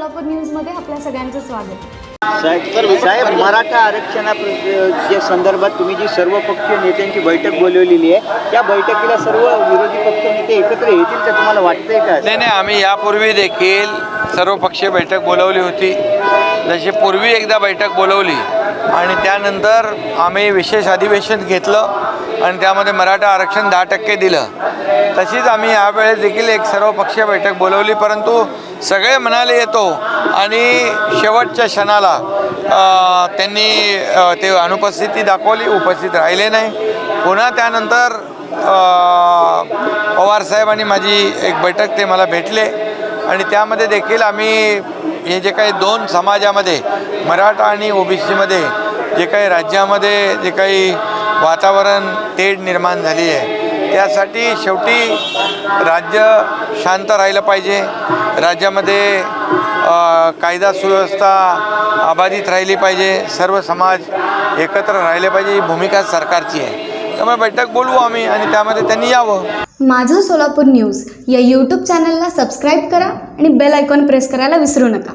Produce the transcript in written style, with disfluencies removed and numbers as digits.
सोलापूर न्यूजमध्ये आपल्या सगळ्यांचं स्वागत। साहेब मराठा आरक्षणाच्या संदर्भात तुम्ही जी सर्वपक्षीय नेत्यांची बैठक बोलवलेली आहे, त्या बैठकीला सर्व विरोधी पक्ष नेते एकत्र येतील का तुम्हाला वाटतंय का? नाही, आम्ही यापूर्वी देखील सर्वपक्षीय बैठक बोलवली होती। जशी पूर्वी एकदा बैठक बोलवली आणि त्यानंतर आम्ही विशेष अधिवेशन घेतलं आणि त्यामध्ये मराठा आरक्षण 10% दिलं। तशीच आम्ही यावेळेस देखील एक सर्वपक्षीय बैठक बोलवली, परंतु सगळे म्हणाले येतो आणि शेवटच्या क्षणाला त्यांनी ते अनुपस्थिती दाखवली, उपस्थित राहिले नाही। पुन्हा त्यानंतर पवारसाहेब आणि माझी एक बैठक ते मला भेटले आणि त्यामध्ये देखील आम्ही हे जे काही दोन समाजामध्ये मराठा आणि ओबीसीमध्ये जे काही राज्यामध्ये जे काही वातावरण तेढ निर्माण झाली आहे, त्यासाठी शेवटी राज्य शांत राहिलं पाहिजे, राज्यामध्ये कायदा सुव्यवस्था अबाधित राहिली पाहिजे, सर्व समाज एकत्र राहिले पाहिजे, ही भूमिका सरकारची आहे। त्यामुळे बैठक बोलवू आम्ही आणि त्यामध्ये त्यांनी यावं। माझं सोलापूर न्यूज या यूट्यूब चॅनलला सबस्क्राईब करा आणि बेल आयकॉन प्रेस करायला विसरू नका।